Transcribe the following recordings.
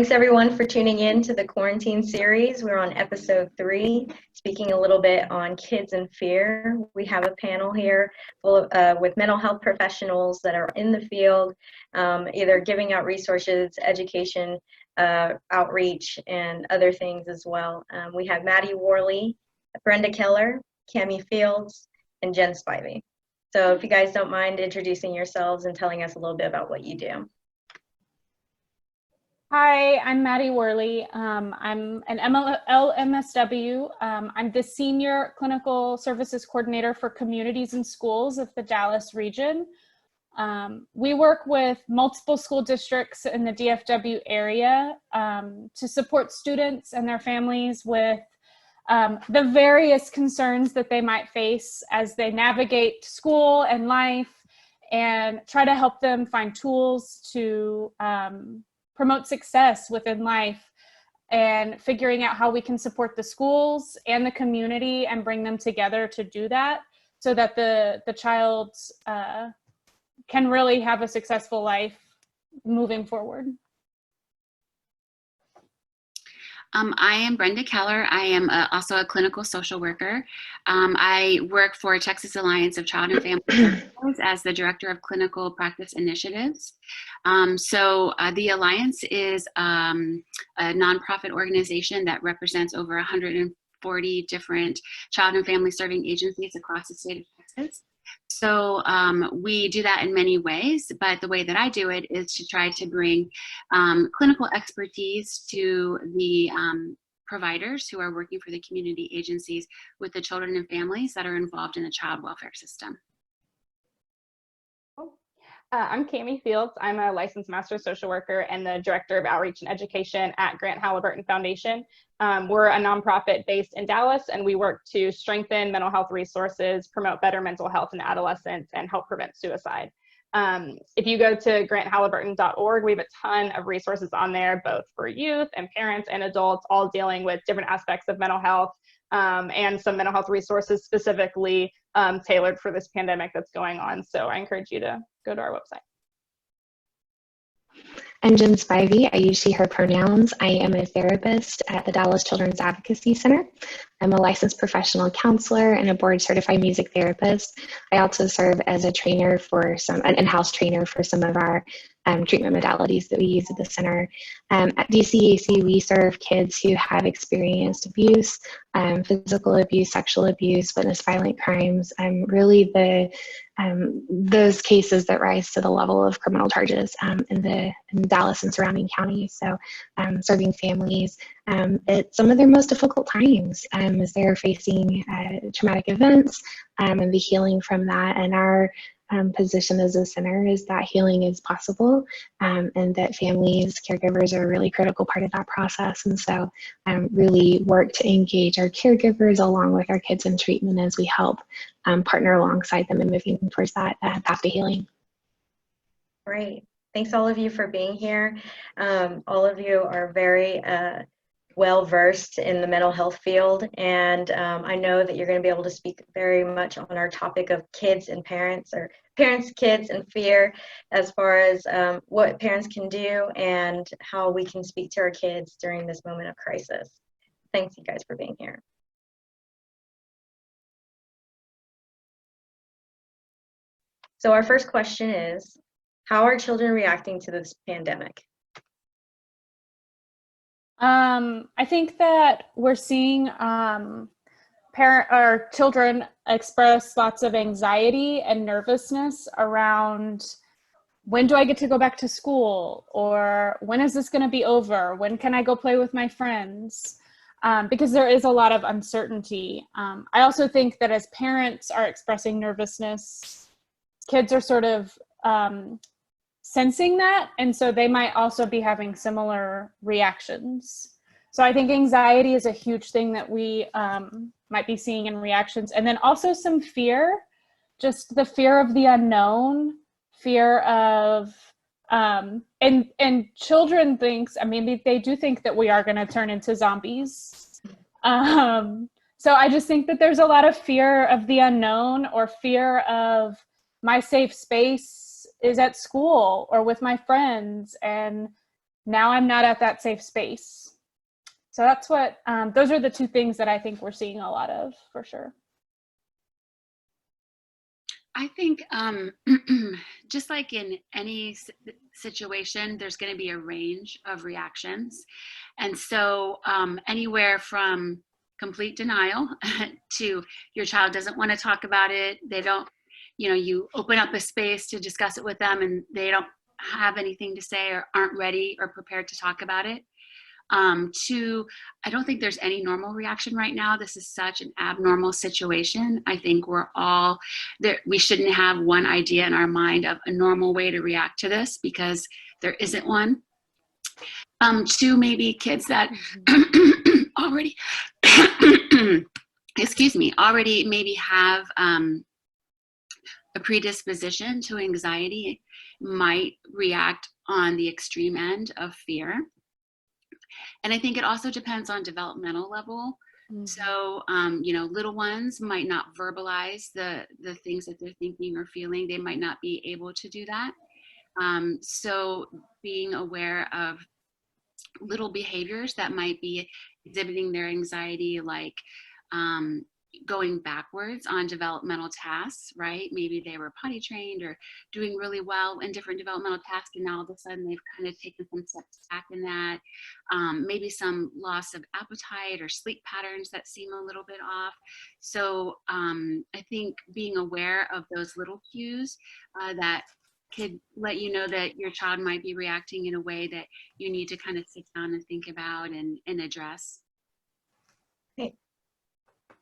Thanks everyone for tuning in to the quarantine series. We're on episode 3, speaking a little bit on kids and fear. We have a panel here full of, with mental health professionals that are in the field, either giving out resources, education, outreach, and other things as well. We have Maddie Worley, Brenda Keller, Cami Fields, and jspivey. So if you guys don't mind introducing yourselves and telling us a little bit about what you do. Hi, I'm Maddie Worley. I'm an LMSW. I'm the Senior Clinical Services Coordinator for Communities and Schools of the Dallas region. We work with multiple school districts in the DFW area to support students and their families with the various concerns that they might face as they navigate school and life, and try to help them find tools to promote success within life, and figuring out how we can support the schools and the community and bring them together to do that, so that the child can really have a successful life moving forward. I am Brenda Keller. I am also a clinical social worker. I work for Texas Alliance of Child and Family Services as the Director of Clinical Practice Initiatives. The Alliance is a nonprofit organization that represents over 140 different child and family serving agencies across the state of Texas. So we do that in many ways, but the way that I do it is to try to bring clinical expertise to the providers who are working for the community agencies with the children and families that are involved in the child welfare system. I'm Cami Fields. I'm a licensed master social worker and the Director of Outreach and Education at Grant Halliburton Foundation. We're a nonprofit based in Dallas, and we work to strengthen mental health resources, promote better mental health in adolescents, and help prevent suicide. If you go to granthalliburton.org, we have a ton of resources on there, both for youth and parents and adults, all dealing with different aspects of mental health, and some mental health resources specifically tailored for this pandemic that's going on. So I encourage you to go to our website. I'm jspivey. I use she, her pronouns. I am a therapist at the Dallas Children's Advocacy Center. I'm a licensed professional counselor and a board certified music therapist. I also serve as a trainer for an in-house trainer for some of our treatment modalities that we use at the center. At DCAC, we serve kids who have experienced abuse, physical abuse, sexual abuse, witness violent crimes, really those cases that rise to the level of criminal charges in Dallas and surrounding counties. So serving families at some of their most difficult times as they're facing traumatic events and the healing from that. And our position as a center is that healing is possible, and that families, caregivers are a really critical part of that process. And so really work to engage our caregivers along with our kids in treatment as we help partner alongside them in moving towards that path to healing. Great. Thanks all of you for being here. All of you are very well versed in the mental health field, and I know that you're going to be able to speak very much on our topic of kids and parents, or parents, kids, and fear, as far as what parents can do and how we can speak to our kids during this moment of crisis. Thanks you guys for being here. So our first question is, how are children reacting to this pandemic? I think that we're seeing children express lots of anxiety and nervousness around, when do I get to go back to school? Or when is this going to be over? When can I go play with my friends? Because there is a lot of uncertainty. I also think that as parents are expressing nervousness, kids are sort of sensing that, and so they might also be having similar reactions. So I think anxiety is a huge thing that we might be seeing in reactions, and then also some fear, just the fear of the unknown, fear of and children thinks, I mean, they do think that we are going to turn into zombies. So I just think that there's a lot of fear of the unknown, or fear of my safe space is at school or with my friends, and now I'm not at that safe space. So that's what, those are the two things that I think we're seeing a lot of, for sure. I think just like in any situation, there's going to be a range of reactions. And so anywhere from complete denial to your child doesn't want to talk about it. They don't, you open up a space to discuss it with them and they don't have anything to say or aren't ready or prepared to talk about it. To, I don't think there's any normal reaction right now. This is such an abnormal situation. I think we're all there. We shouldn't have one idea in our mind of a normal way to react to this because there isn't one. To maybe kids that already, excuse me, already maybe have a predisposition to anxiety might react on the extreme end of fear. And I think it also depends on developmental level. Mm-hmm. So, little ones might not verbalize the things that they're thinking or feeling. They might not be able to do that. So being aware of little behaviors that might be exhibiting their anxiety, like going backwards on developmental tasks, right? Maybe they were potty trained or doing really well in different developmental tasks, and now all of a sudden they've kind of taken some steps back in that. Maybe some loss of appetite or sleep patterns that seem a little bit off. So I think being aware of those little cues that could let you know that your child might be reacting in a way that you need to kind of sit down and think about and address.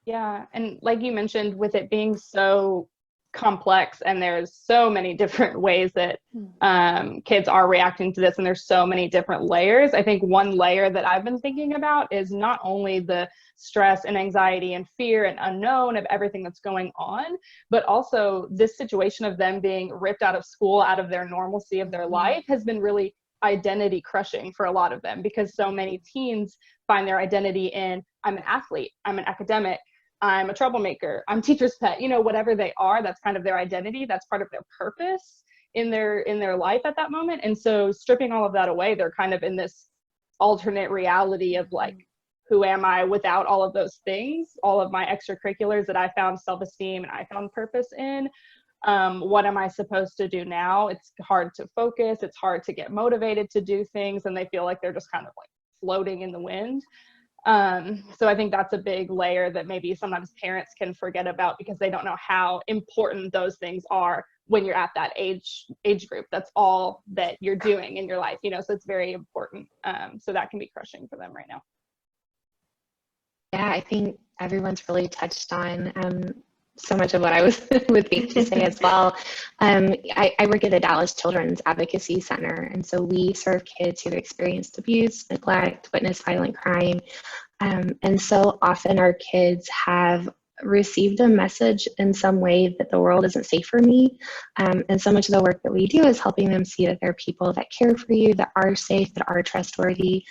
Yeah, and like you mentioned, with it being so complex and there's so many different ways that kids are reacting to this, and there's so many different layers. I think one layer that I've been thinking about is not only the stress and anxiety and fear and unknown of everything that's going on, but also this situation of them being ripped out of school, out of their normalcy of their life, has been really identity crushing for a lot of them, because so many teens find their identity in, I'm an athlete, I'm an academic, I'm a troublemaker, I'm teacher's pet, whatever they are, that's kind of their identity. That's part of their purpose in their life at that moment. And so stripping all of that away, they're kind of in this alternate reality of like, who am I without all of those things, all of my extracurriculars that I found self-esteem and I found purpose in. What am I supposed to do now? It's hard to focus. It's hard to get motivated to do things. And they feel like they're just kind of like floating in the wind. So I think that's a big layer that maybe sometimes parents can forget about, because they don't know how important those things are when you're at that age group. That's all that you're doing in your life, so it's very important. So that can be crushing for them right now. Yeah, I think everyone's really touched on so much of what I would think to say as well. I work at the Dallas Children's Advocacy Center, and so we serve kids who've experienced abuse, neglect, witnessed violent crime, and so often our kids have received a message in some way that the world isn't safe for me, and so much of the work that we do is helping them see that there are people that care for you, that are safe, that are trustworthy.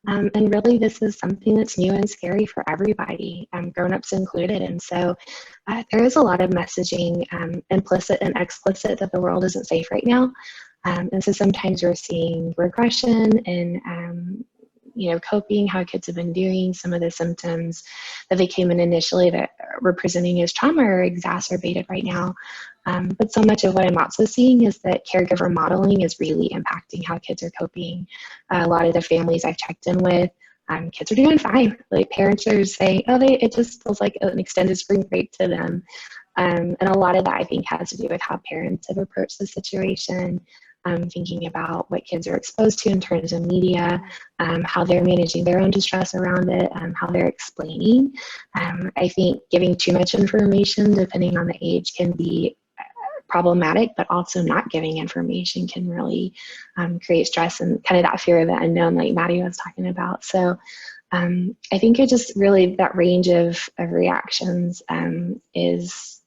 And really, this is something that's new and scary for everybody, grown-ups included. And so there is a lot of messaging, implicit and explicit, that the world isn't safe right now. And so sometimes we're seeing regression and, coping, how kids have been doing. Some of the symptoms that they came in initially that were presenting as trauma are exacerbated right now. But so much of what I'm also seeing is that caregiver modeling is really impacting how kids are coping. A lot of the families I've checked in with, kids are doing fine. Like, parents are saying, it just feels like an extended spring break to them. And a lot of that, I think, has to do with how parents have approached the situation, thinking about what kids are exposed to in terms of media, how they're managing their own distress around it, how they're explaining. I think giving too much information, depending on the age, can be problematic, but also not giving information can really create stress and kind of that fear of the unknown, like Maddie was talking about. So I think it just really, that range of reactions is,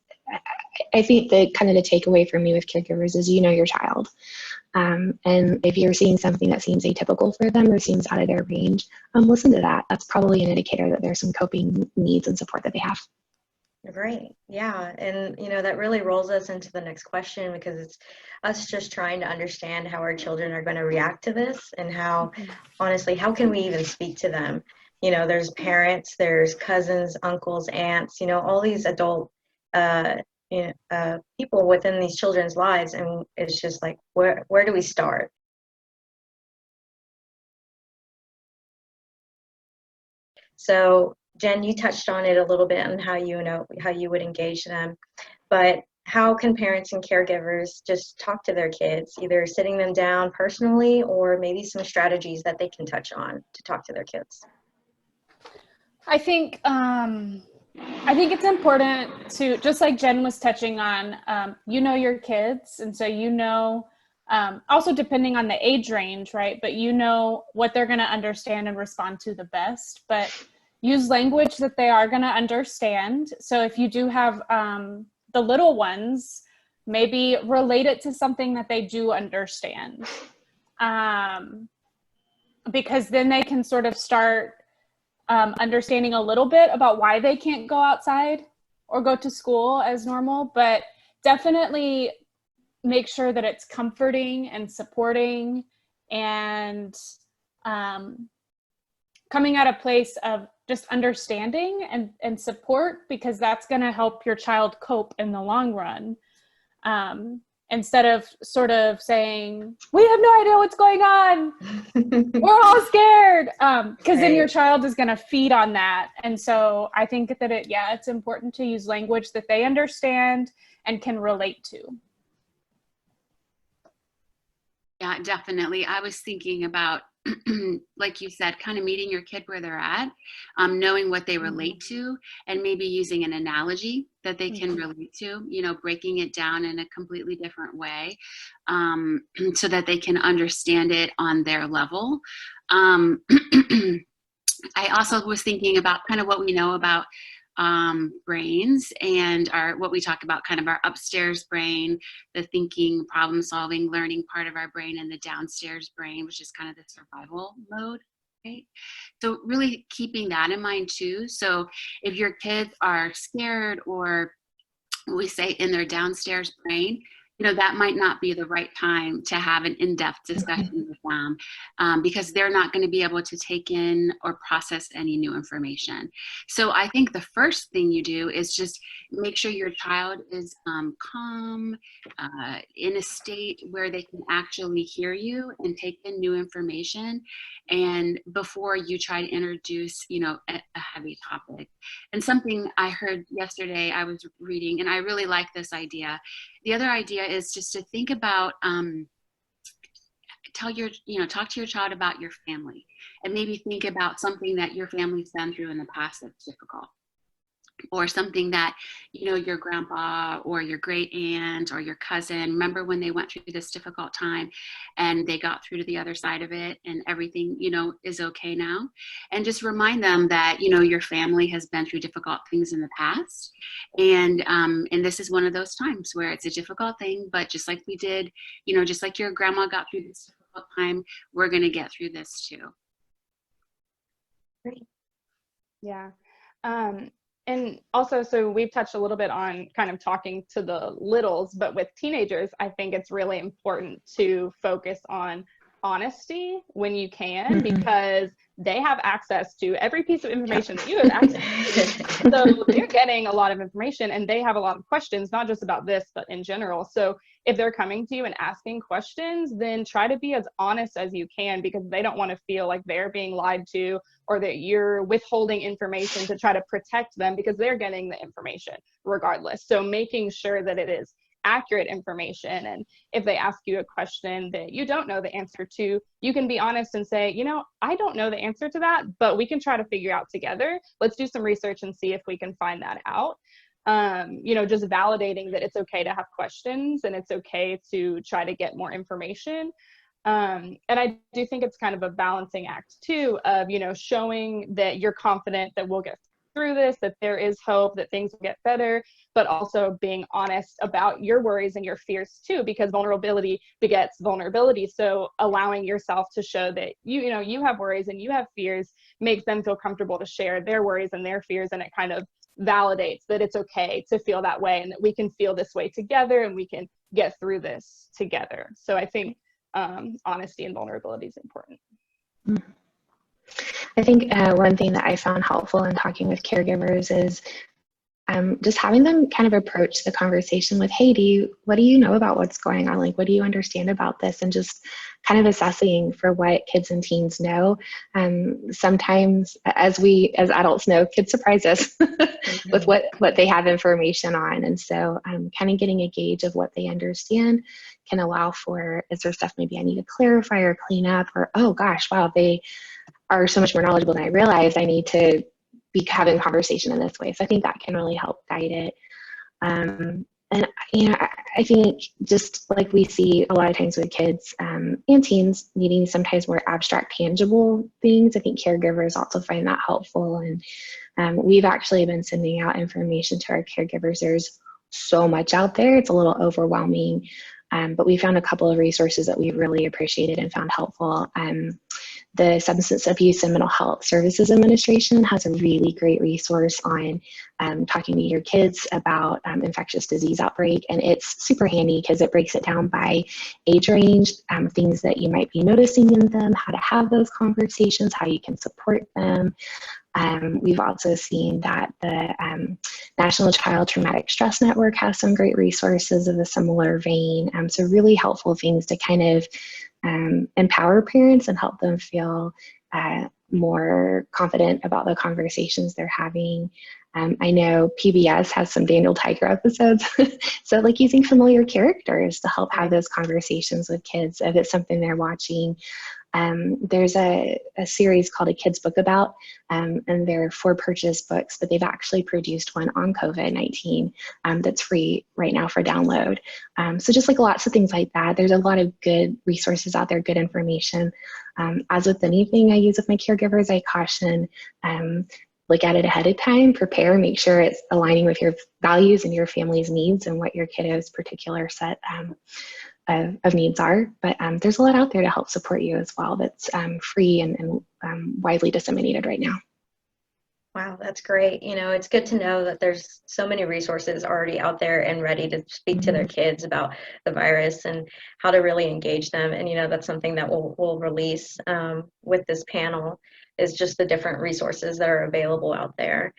I think the kind of the takeaway for me with caregivers is, your child. And if you're seeing something that seems atypical for them or seems out of their range, listen to that. That's probably an indicator that there's some coping needs and support that they have. Great. Yeah. And, that really rolls us into the next question, because it's us just trying to understand how our children are going to react to this, and how, honestly, how can we even speak to them? There's parents, there's cousins, uncles, aunts, all these adult people within these children's lives. And it's just like, where do we start? So Jen, you touched on it a little bit on how you would engage them, but how can parents and caregivers just talk to their kids, either sitting them down personally, or maybe some strategies that they can touch on to talk to their kids? I think it's important to, just like Jen was touching on, your kids, and so also depending on the age range, right? But what they're going to understand and respond to the best. But use language that they are going to understand. So if you do have the little ones, maybe relate it to something that they do understand, because then they can sort of start understanding a little bit about why they can't go outside or go to school as normal. But definitely make sure that it's comforting and supporting, and coming at a place of just understanding and support, because that's going to help your child cope in the long run. Instead of sort of saying, we have no idea what's going on, we're all scared, because then your child is going to feed on that. And so I think that it's important to use language that they understand and can relate to. Yeah, definitely. I was thinking about, like you said, kind of meeting your kid where they're at, knowing what they relate to, and maybe using an analogy that they can relate to, breaking it down in a completely different way, so that they can understand it on their level. I also was thinking about kind of what we know about brains, and what we talk about, kind of our upstairs brain, the thinking, problem solving, learning part of our brain, and the downstairs brain, which is kind of the survival mode. Right? So really keeping that in mind too. So if your kids are scared, or we say in their downstairs brain, that might not be the right time to have an in-depth discussion with them, because they're not going to be able to take in or process any new information. So I think the first thing you do is just make sure your child is calm, in a state where they can actually hear you and take in new information, and before you try to introduce, a heavy topic. And something I heard yesterday, I was reading, and I really like this idea. The other idea is just to think about, talk to your child about your family, and maybe think about something that your family's been through in the past that's difficult, or something that, your grandpa or your great aunt or your cousin, remember when they went through this difficult time and they got through to the other side of it, and everything, is okay now. And just remind them that, your family has been through difficult things in the past. And this is one of those times where it's a difficult thing, but just like we did, just like your grandma got through this difficult time, we're going to get through this too. Great. Yeah. And also, so we've touched a little bit on kind of talking to the littles, but with teenagers, I think it's really important to focus on honesty when you can, because they have access to every piece of information that you have access to. So they're getting a lot of information, and they have a lot of questions, not just about this, but in general. So if they're coming to you and asking questions, then try to be as honest as you can, because they don't want to feel like they're being lied to, or that you're withholding information to try to protect them, because they're getting the information regardless. So making sure that it is accurate information, and if they ask you a question that you don't know the answer to, you can be honest and say, I don't know the answer to that, but we can try to figure out together. Let's do some research and see if we can find that out. Just validating that it's okay to have questions, and it's okay to try to get more information. And I do think it's kind of a balancing act too, of, showing that you're confident that we'll get through this, that there is hope, that things will get better, but also being honest about your worries and your fears too, because vulnerability begets vulnerability. So allowing yourself to show that you have worries and you have fears makes them feel comfortable to share their worries and their fears, and it kind of validates that it's okay to feel that way and that we can feel this way together and we can get through this together. So I think honesty and vulnerability is important. I think one thing that I found helpful in talking with caregivers is just having them kind of approach the conversation with, hey, what do you know about what's going on? Like, what do you understand about this? And just kind of assessing for what kids and teens know. Sometimes, as adults know, kids surprise us with what they have information on. And so kind of getting a gauge of what they understand can allow for, is there stuff maybe I need to clarify or clean up, or, oh gosh, wow, they are so much more knowledgeable than I realized. I need to be having a conversation in this way. So I think that can really help guide it. And I think just like we see a lot of times with kids and teens needing sometimes more abstract, tangible things, I think caregivers also find that helpful. And we've actually been sending out information to our caregivers. There's so much out there. It's a little overwhelming. But we found a couple of resources that we really appreciated and found helpful. The Substance Abuse and Mental Health Services Administration has a really great resource on talking to your kids about infectious disease outbreak. And it's super handy because it breaks it down by age range, things that you might be noticing in them, how to have those conversations, how you can support them. We've also seen that the National Child Traumatic Stress Network has some great resources of a similar vein. So really helpful things to kind of empower parents and help them feel more confident about the conversations they're having. I know PBS has some Daniel Tiger episodes, so like using familiar characters to help have those conversations with kids if it's something they're watching. There's a series called A Kid's Book About, and they're for purchase books, but they've actually produced one on COVID-19 that's free right now for download. So just like lots of things like that, there's a lot of good resources out there, good information. As with anything I use with my caregivers, I caution, look at it ahead of time, prepare, make sure it's aligning with your values and your family's needs and what your kiddo's particular set of needs are. But there's a lot out there to help support you as well that's free and widely disseminated right now. Wow, that's great. You know, it's good to know that there's so many resources already out there and ready to speak to their kids about the virus and how to really engage them. And, you know, that's something that we'll release with this panel, is just the different resources that are available out there.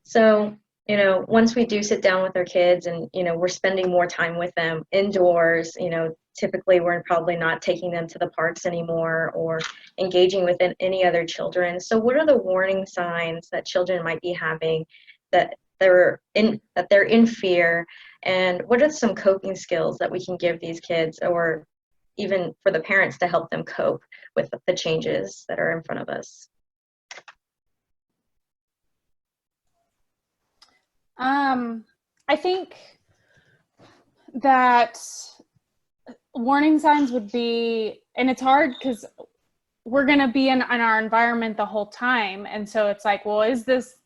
So, you know, once we do sit down with our kids and, you know, we're spending more time with them indoors, you know, typically we're probably not taking them to the parks anymore or engaging with any other children. So what are the warning signs that children might be having that they're in fear? And what are some coping skills that we can give these kids, or even for the parents to help them cope with the changes that are in front of us? I think that warning signs would be, and it's hard because we're going to be in our environment the whole time. And so it's like, well, is this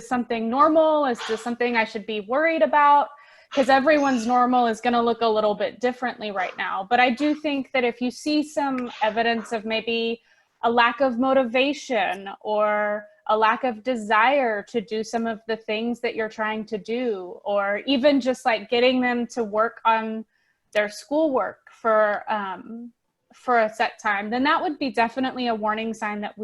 something normal? Is this something I should be worried about? Because everyone's normal is going to look a little bit differently right now. But I do think that if you see some evidence of maybe a lack of motivation or a lack of desire to do some of the things that you're trying to do, or even just like getting them to work on their schoolwork for a set time, then that would be definitely a warning sign that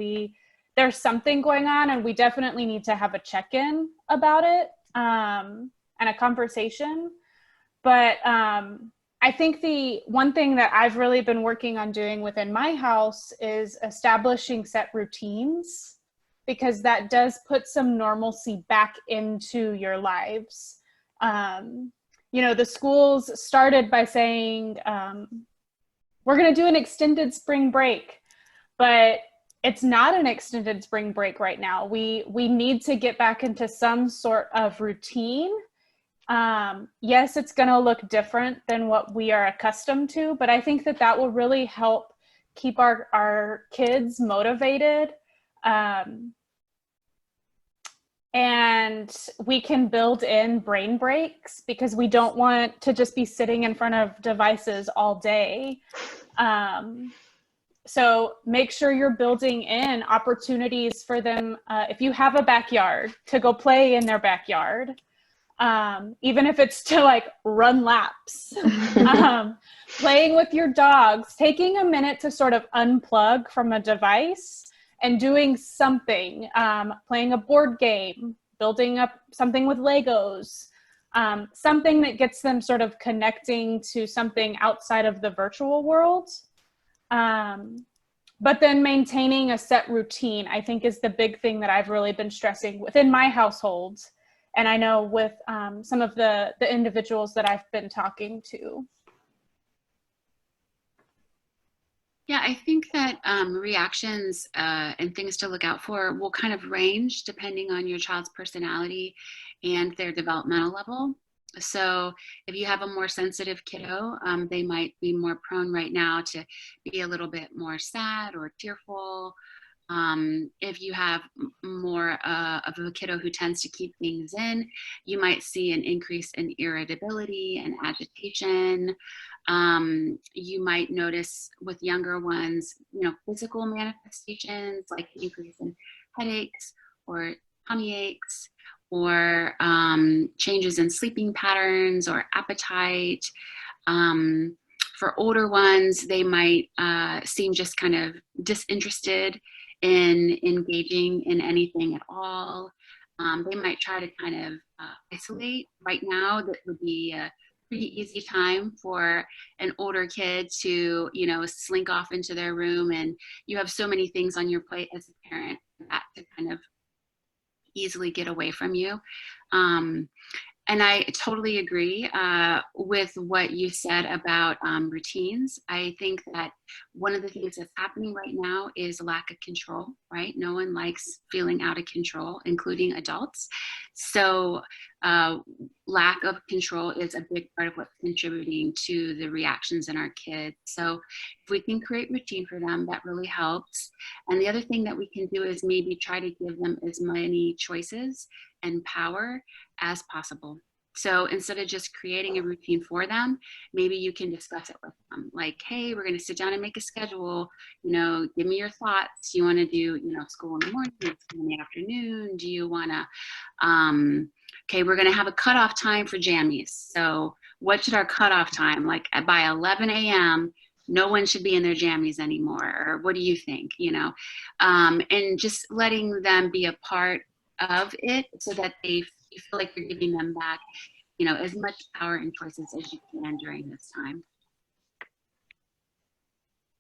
there's something going on, and we definitely need to have a check-in about it and a conversation. But I think the one thing that I've really been working on doing within my house is establishing set routines, because that does put some normalcy back into your lives. You know, the schools started by saying, we're going to do an extended spring break, but it's not an extended spring break right now. We need to get back into some sort of routine. Yes, it's going to look different than what we are accustomed to, but I think that will really help keep our kids motivated. And we can build in brain breaks, because we don't want to just be sitting in front of devices all day. So make sure you're building in opportunities for them, if you have a backyard, to go play in their backyard, even if it's to like run laps, playing with your dogs, taking a minute to sort of unplug from a device and doing something, playing a board game, building up something with Legos, something that gets them sort of connecting to something outside of the virtual world. But then maintaining a set routine, I think, is the big thing that I've really been stressing within my household. And I know with some of the individuals that I've been talking to. Yeah, I think that reactions and things to look out for will kind of range depending on your child's personality and their developmental level. So if you have a more sensitive kiddo, they might be more prone right now to be a little bit more sad or tearful. If you have more of a kiddo who tends to keep things in, you might see an increase in irritability and agitation. You might notice with younger ones, physical manifestations like increase in headaches or tummy aches, or changes in sleeping patterns or appetite. For older ones, they might seem just kind of disinterested in engaging in anything at all. They might try to kind of isolate. Right now, that would be a pretty easy time for an older kid to, slink off into their room, and you have so many things on your plate as a parent that to kind of easily get away from you. And I totally agree with what you said about routines. I think that one of the things that's happening right now is lack of control, right? No one likes feeling out of control, including adults. So lack of control is a big part of what's contributing to the reactions in our kids. So if we can create routine for them, that really helps. And the other thing that we can do is maybe try to give them as many choices and power as possible. So instead of just creating a routine for them, maybe you can discuss it with them. Like, hey, we're going to sit down and make a schedule. Give me your thoughts. You want to do, school in the morning, school in the afternoon? Do you want to, okay, we're going to have a cutoff time for jammies. So what should our cutoff time? Like by 11 a.m., no one should be in their jammies anymore. Or what do you think? And just letting them be a part of it so that you feel like you're giving them back, as much power and choices as you can during this time.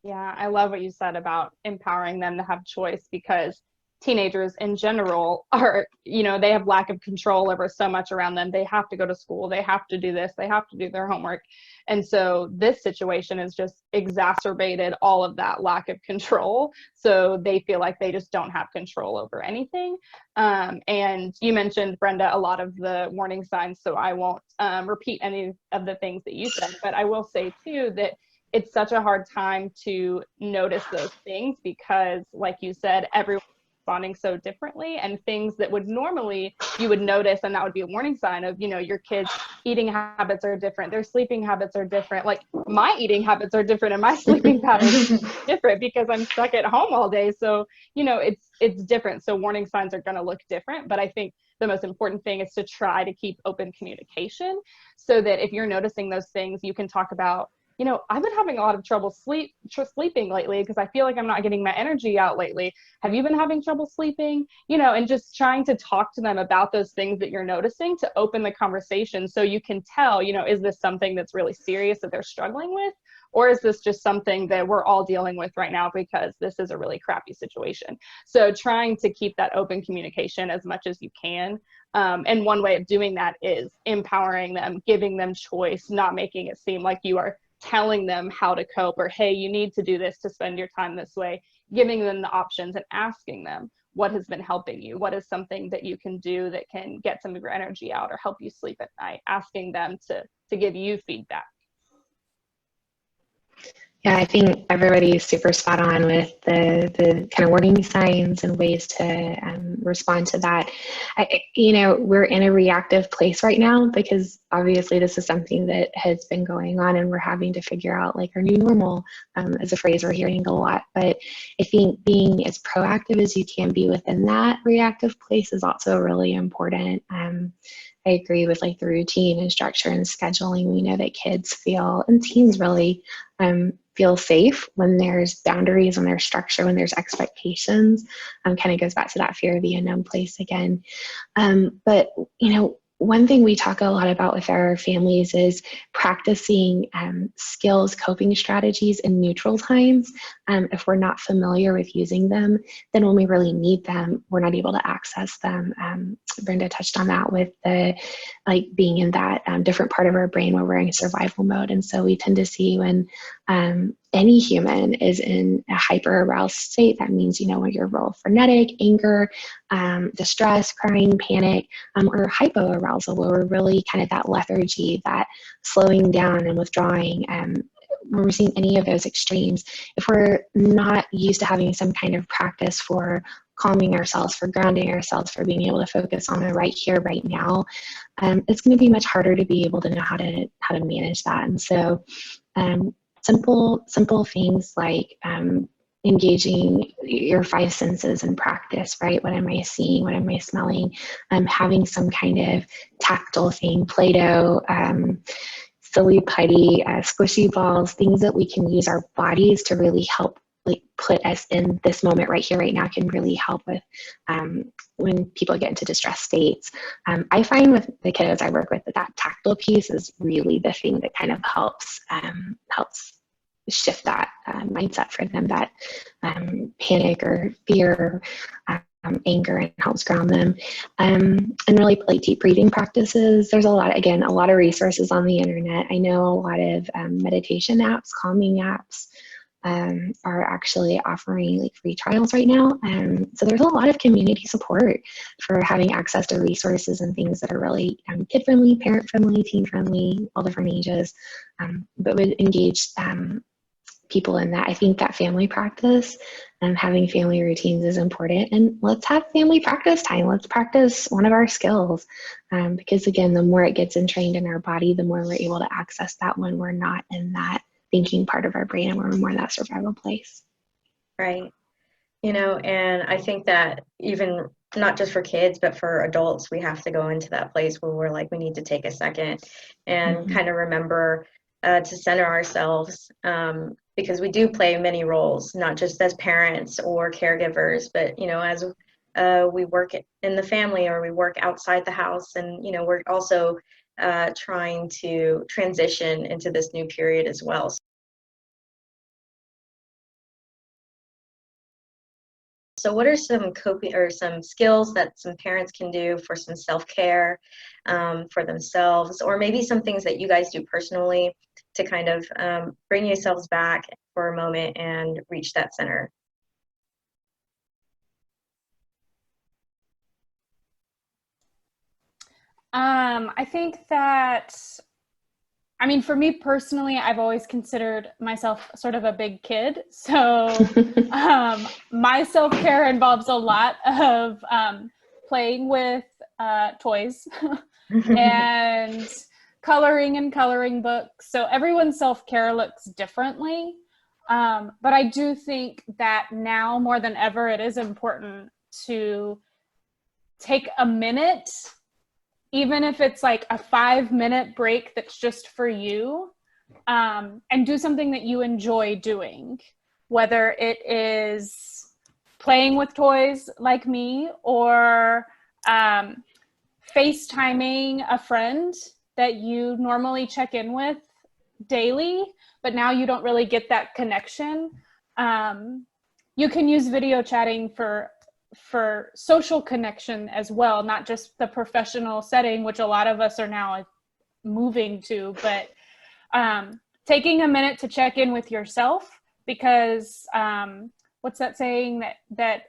Yeah, I love what you said about empowering them to have choice, because teenagers in general are, they have lack of control over so much around them. They have to go to school. They have to do this. They have to do their homework. And so this situation has just exacerbated all of that lack of control. So they feel like they just don't have control over anything. And you mentioned, Brenda, a lot of the warning signs, so I won't repeat any of the things that you said, but I will say too that it's such a hard time to notice those things because, like you said, everyone's responding so differently, and things that would normally you would notice and that would be a warning sign of, your kids' eating habits are different, their sleeping habits are different. Like my eating habits are different and my sleeping patterns are different because I'm stuck at home all day. So, it's different. So warning signs are going to look different. But I think the most important thing is to try to keep open communication so that if you're noticing those things, you can talk about, I've been having a lot of trouble sleeping lately because I feel like I'm not getting my energy out lately. Have you been having trouble sleeping? And just trying to talk to them about those things that you're noticing to open the conversation so you can tell, is this something that's really serious that they're struggling with? Or is this just something that we're all dealing with right now because this is a really crappy situation? So trying to keep that open communication as much as you can. And one way of doing that is empowering them, giving them choice, not making it seem like you are telling them how to cope or, hey, you need to do this to spend your time this way, giving them the options and asking them what has been helping you, what is something that you can do that can get some of your energy out or help you sleep at night, asking them to give you feedback. Yeah, I think everybody's super spot on with the kind of warning signs and ways to respond to that. We're in a reactive place right now because obviously this is something that has been going on and we're having to figure out like our new normal, as a phrase we're hearing a lot. But I think being as proactive as you can be within that reactive place is also really important. I agree with like the routine and structure and scheduling. We know that kids feel, and teens really feel safe when there's boundaries, when there's structure, when there's expectations. Kind of goes back to that fear of the unknown place again. But one thing we talk a lot about with our families is practicing skills, coping strategies in neutral times. If we're not familiar with using them, then when we really need them, we're not able to access them. Brenda touched on that with the being in that different part of our brain where we're in survival mode. And so we tend to see when any human is in a hyper-aroused state, that means, when you're real frenetic, anger, distress, crying, panic, or hypo-arousal, where we're really kind of that lethargy, that slowing down and withdrawing. When we're seeing any of those extremes, if we're not used to having some kind of practice for calming ourselves, for grounding ourselves, for being able to focus on the right here, right now, it's going to be much harder to be able to know how to manage that. And so simple things like engaging your five senses in practice, right? What am I seeing? What am I smelling? Having some kind of tactile thing, Play-Doh, silly putty, squishy balls, things that we can use our bodies to really help put us in this moment right here, right now, can really help with when people get into distressed states. I find with the kiddos I work with that tactile piece is really the thing that kind of helps shift that mindset for them, that panic or fear, anger, and helps ground them. And really deep breathing practices. There's a lot of resources on the internet. I know a lot of meditation apps, calming apps are actually offering free trials right now. So there's a lot of community support for having access to resources and things that are really kid-friendly, parent-friendly, teen-friendly, all different ages, but would engage people in that. I think that family practice and having family routines is important. And let's have family practice time. Let's practice one of our skills. Because again, the more it gets entrained in our body, the more we're able to access that when we're not in that thinking part of our brain and we're more in that survival place. Right. And I think that even not just for kids, but for adults, we have to go into that place where we're we need to take a second and kind of remember to center ourselves, because we do play many roles, not just as parents or caregivers, but, as we work in the family or we work outside the house, and, we're also trying to transition into this new period as well. So what are some coping or some skills that some parents can do for some self-care for themselves, or maybe some things that you guys do personally to kind of bring yourselves back for a moment and reach that center? I think that, for me personally, I've always considered myself sort of a big kid. So my self-care involves a lot of playing with toys and coloring and coloring books. So everyone's self-care looks differently. But I do think that now more than ever, it is important to take a minute, even if it's a 5-minute break that's just for you, and do something that you enjoy doing, whether it is playing with toys like me, or FaceTiming a friend that you normally check in with daily, but now you don't really get that connection. You can use video chatting for social connection as well, not just the professional setting, which a lot of us are now moving to, but taking a minute to check in with yourself, because what's that saying that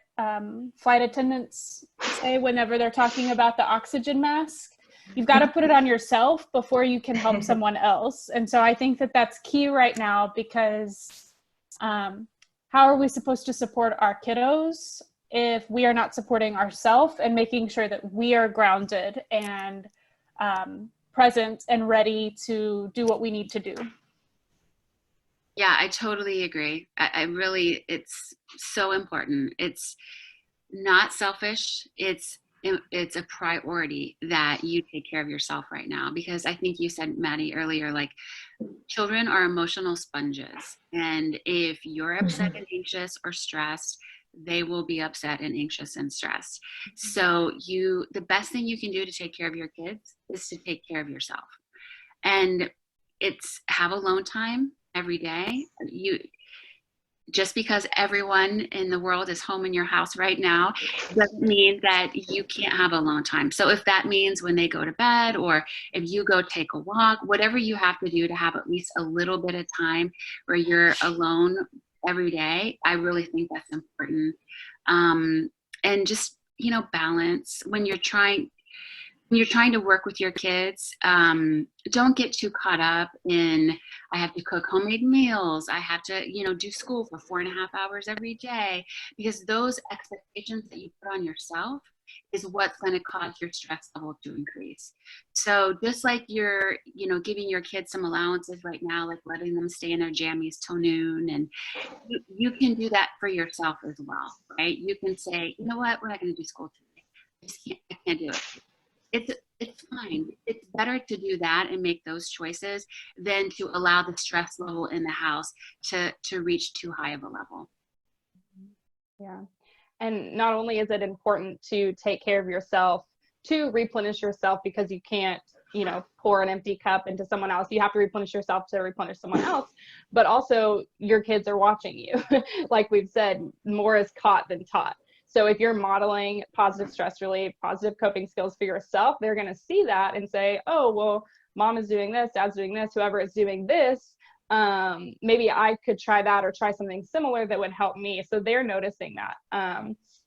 flight attendants say whenever they're talking about the oxygen mask? You've got to put it on yourself before you can help someone else. And so I think that that's key right now, because how are we supposed to support our kiddos if we are not supporting ourselves and making sure that we are grounded and present and ready to do what we need to do? Yeah, I totally agree. I really, it's so important. It's not selfish. It's a priority that you take care of yourself right now, because I think you said, Maddie, earlier, like, children are emotional sponges, and if you're upset and anxious or stressed, they will be upset and anxious and stressed. So the best thing you can do to take care of your kids is to take care of yourself. And it's have alone time every day. Just because everyone in the world is home in your house right now doesn't mean that you can't have alone time. So if that means when they go to bed, or if you go take a walk, whatever you have to do to have at least a little bit of time where you're alone every day, I really think that's important. And just, balance when you're trying to work with your kids. Don't get too caught up in, I have to cook homemade meals, I have to, do school for 4.5 hours every day, because those expectations that you put on yourself is what's going to cause your stress level to increase. So just like you're, giving your kids some allowances right now, like letting them stay in their jammies till noon, and you can do that for yourself as well, right? You can say, you know what, we're not going to do school today. I can't do it. It's fine. It's better to do that and make those choices than to allow the stress level in the house to reach too high of a level. Yeah. And not only is it important to take care of yourself, to replenish yourself, because you can't, pour an empty cup into someone else. You have to replenish yourself to replenish someone else, but also your kids are watching you. Like we've said, more is caught than taught. So if you're modeling positive stress relief, positive coping skills for yourself, they're going to see that and say, oh, well, mom is doing this, dad's doing this, whoever is doing this, maybe I could try that, or try something similar that would help me. So they're noticing that.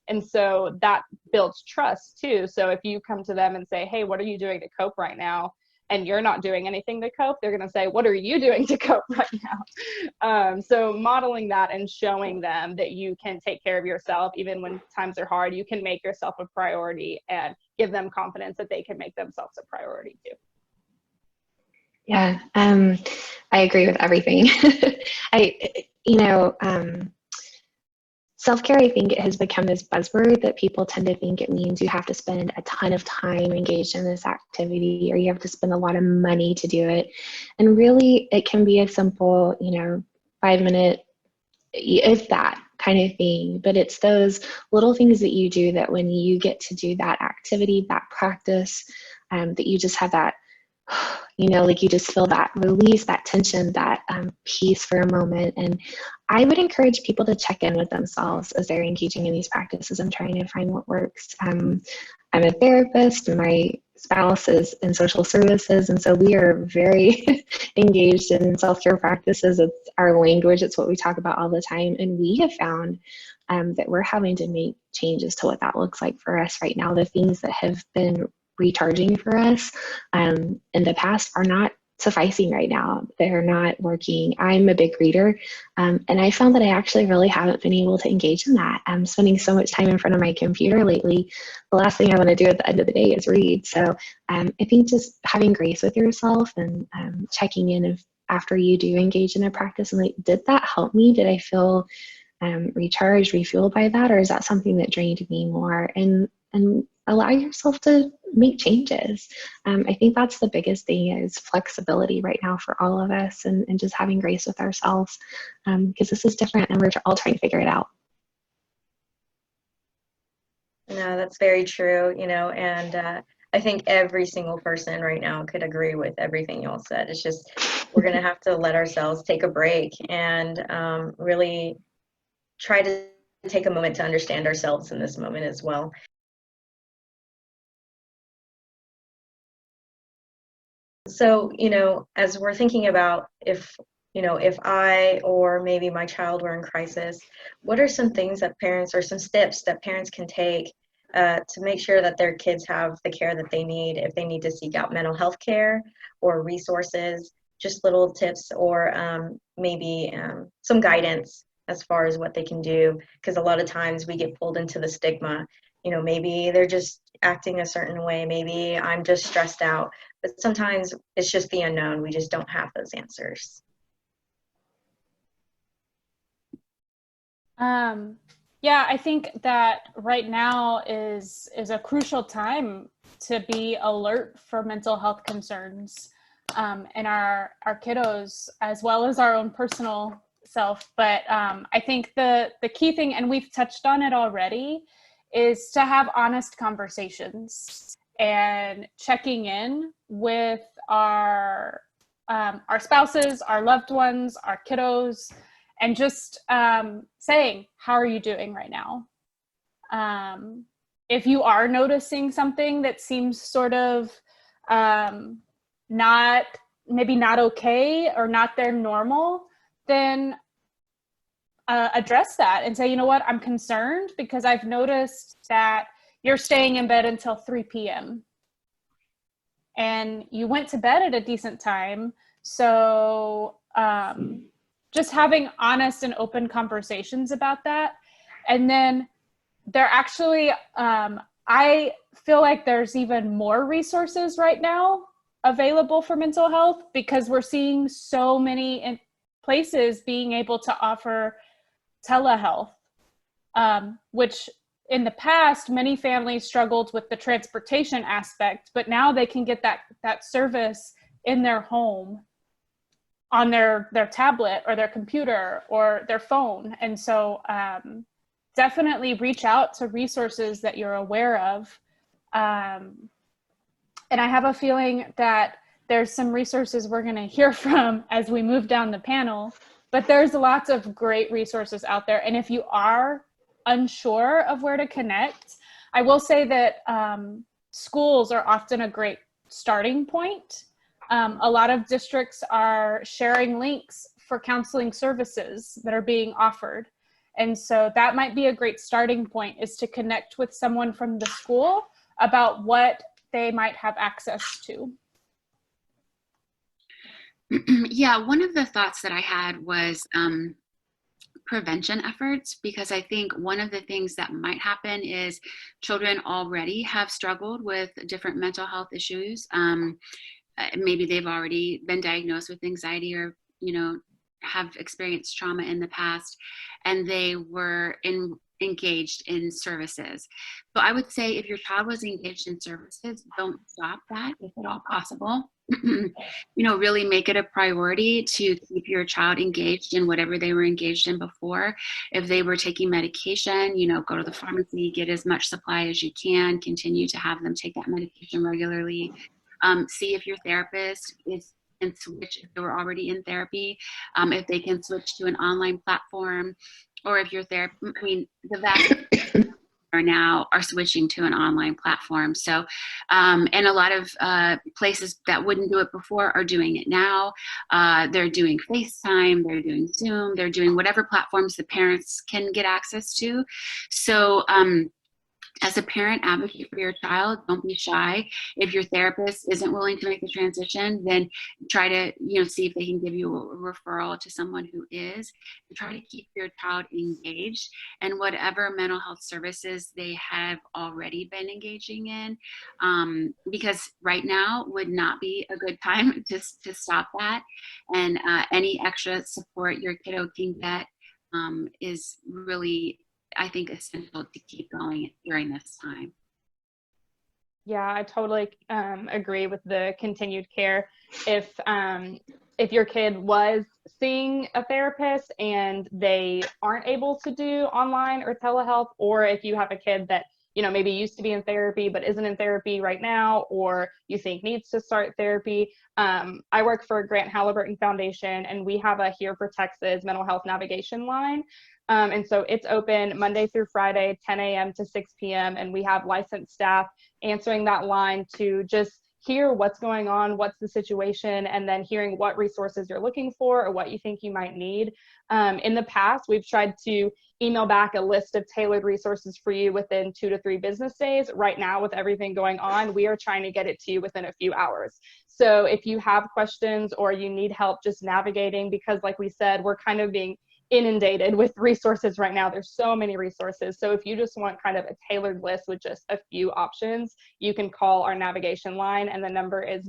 And so that builds trust too. So if you come to them and say, hey, what are you doing to cope right now? And you're not doing anything to cope, they're going to say, what are you doing to cope right now? So modeling that and showing them that you can take care of yourself, even when times are hard, you can make yourself a priority, and give them confidence that they can make themselves a priority too. Yeah, I agree with everything. Self-care, I think, has become this buzzword that people tend to think it means you have to spend a ton of time engaged in this activity, or you have to spend a lot of money to do it. And really, it can be a simple, 5-minute, if that kind of thing. But it's those little things that you do that when you get to do that activity, that practice, that you just have that, like you just feel that release, that tension, that peace for a moment. And I would encourage people to check in with themselves as they're engaging in these practices and trying to find what works. I'm a therapist, and my spouse is in social services, and so we are very engaged in self-care practices. It's our language, it's what we talk about all the time, and we have found that we're having to make changes to what that looks like for us right now. The things that have been recharging for us in the past are not sufficing right now. They're not working. I'm a big reader, and I found that I actually really haven't been able to engage in that. I'm spending so much time in front of my computer lately. The last thing I want to do at the end of the day is read. So I think just having grace with yourself and checking in if after you do engage in a practice, and like, did that help me? Did I feel recharged, refueled by that, or is that something that drained me more? And allow yourself to make changes. I think that's the biggest thing, is flexibility right now for all of us, and just having grace with ourselves, because this is different and we're all trying to figure it out. No, that's very true, and I think every single person right now could agree with everything y'all said. It's just, we're going to have to let ourselves take a break and really try to take a moment to understand ourselves in this moment as well. So, as we're thinking about if I or maybe my child were in crisis, what are some things that parents, or some steps that parents can take to make sure that their kids have the care that they need if they need to seek out mental health care or resources? just little tips or maybe some guidance as far as what they can do, because a lot of times we get pulled into the stigma. Maybe they're just acting a certain way, maybe I'm just stressed out, but sometimes it's just the unknown. We just don't have those answers. Yeah, I think that right now is a crucial time to be alert for mental health concerns in our kiddos, as well as our own personal self. But I think the key thing, and we've touched on it already, is to have honest conversations and checking in with our spouses, our loved ones, our kiddos, and just saying, how are you doing right now? If you are noticing something that seems sort of not okay or not their normal, then address that and say, you know what, I'm concerned because I've noticed that you're staying in bed until 3 p.m. and you went to bed at a decent time. So just having honest and open conversations about that. And then there actually, I feel like there's even more resources right now available for mental health, because we're seeing so many places being able to offer telehealth, which in the past, many families struggled with the transportation aspect, but now they can get that service in their home on their tablet or their computer or their phone. And so definitely reach out to resources that you're aware of. And I have a feeling that there's some resources we're going to hear from as we move down the panel, but there's lots of great resources out there. And if you are unsure of where to connect, I will say that schools are often a great starting point. A lot of districts are sharing links for counseling services that are being offered. And so that might be a great starting point, is to connect with someone from the school about what they might have access to. Yeah, one of the thoughts that I had was prevention efforts, because I think one of the things that might happen is children already have struggled with different mental health issues. Maybe they've already been diagnosed with anxiety, or, have experienced trauma in the past, and they were engaged in services. So I would say if your child was engaged in services, don't stop that if at all possible. Really make it a priority to keep your child engaged in whatever they were engaged in before. If they were taking medication, go to the pharmacy, get as much supply as you can, continue to have them take that medication regularly. See if your therapist can switch, if they were already in therapy, if they can switch to an online platform, or if your the vast are switching to an online platform. So, and a lot of places that wouldn't do it before are doing it now. They're doing FaceTime, they're doing Zoom, they're doing whatever platforms the parents can get access to. So, as a parent, advocate for your child. Don't be shy. If your therapist isn't willing to make the transition, then try to, see if they can give you a referral to someone who is. And try to keep your child engaged in whatever mental health services they have already been engaging in, because right now would not be a good time to stop that. And any extra support your kiddo can get is really, I think, essential to keep going during this time. Yeah, I totally agree with the continued care. If your kid was seeing a therapist and they aren't able to do online or telehealth, or if you have a kid that maybe used to be in therapy but isn't in therapy right now, or you think needs to start therapy, I work for Grant Halliburton Foundation, and we have a Here for Texas mental health navigation line. And so it's open Monday through Friday, 10 a.m. to 6 p.m. And we have licensed staff answering that line to just hear what's going on, what's the situation, and then hearing what resources you're looking for or what you think you might need. In the past, we've tried to email back a list of tailored resources for you within 2 to 3 business days. Right now, with everything going on, we are trying to get it to you within a few hours. So if you have questions or you need help just navigating, because like we said, we're kind of being inundated with resources right now. There's so many resources. So if you just want kind of a tailored list with just a few options, you can call our navigation line, and the number is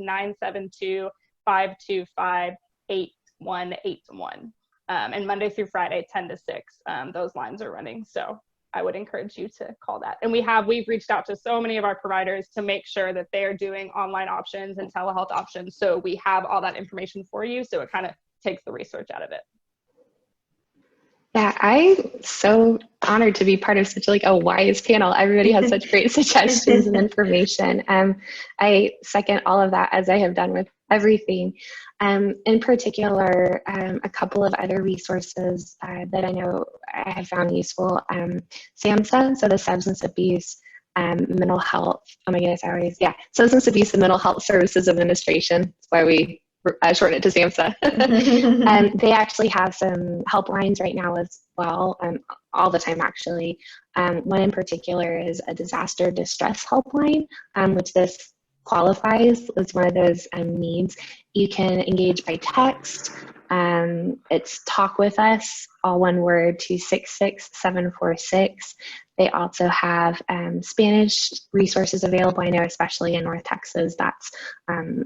972-525-8181. And Monday through Friday, 10 to 6, those lines are running. So I would encourage you to call that. And we've reached out to so many of our providers to make sure that they're doing online options and telehealth options. So we have all that information for you. So it kind of takes the research out of it. Yeah, I'm so honored to be part of such a wise panel. Everybody has such great suggestions and information. I second all of that, as I have done with everything. In particular, a couple of other resources that I know I have found useful. SAMHSA, so the Substance Abuse Mental Health, Substance Abuse and Mental Health Services Administration. That's why we shorten it to SAMHSA. They actually have some helplines right now as well, all the time actually. One in particular is a disaster distress helpline, which this qualifies as one of those needs. You can engage by text. It's Talk With Us, all one word, to 66746. They also have Spanish resources available. I know especially in North Texas, that's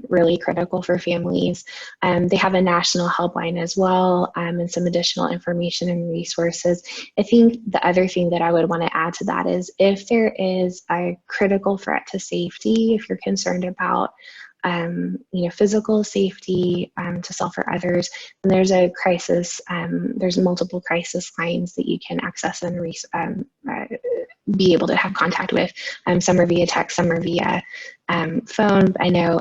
really critical for families. They have a national helpline as well, and some additional information and resources. I think the other thing that I would want to add to that is if there is a critical threat to safety, if you're concerned about physical safety to self or others, and there's a crisis, there's multiple crisis lines that you can access and be able to have contact with. Some are via text, some are via phone. I know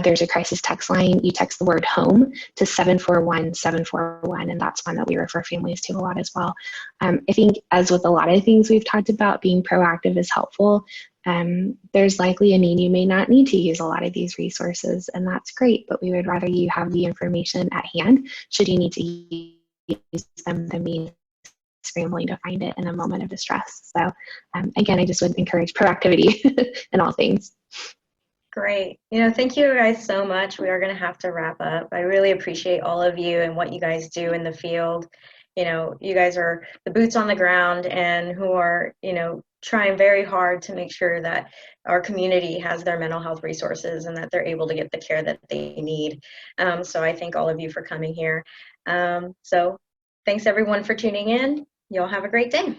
there's a crisis text line. You text the word home to 741-741, and that's one that we refer families to a lot as well. I think, as with a lot of things we've talked about, being proactive is helpful. There's likely a need you may not need to use a lot of these resources, and that's great, but we would rather you have the information at hand should you need to use them than be scrambling to find it in a moment of distress. So again, I just would encourage proactivity in all things. Great. Thank you guys so much. We are going to have to wrap up. I really appreciate all of you and what you guys do in the field. You guys are the boots on the ground and who are, trying very hard to make sure that our community has their mental health resources and that they're able to get the care that they need. So I thank all of you for coming here. So thanks everyone for tuning in. Y'all have a great day.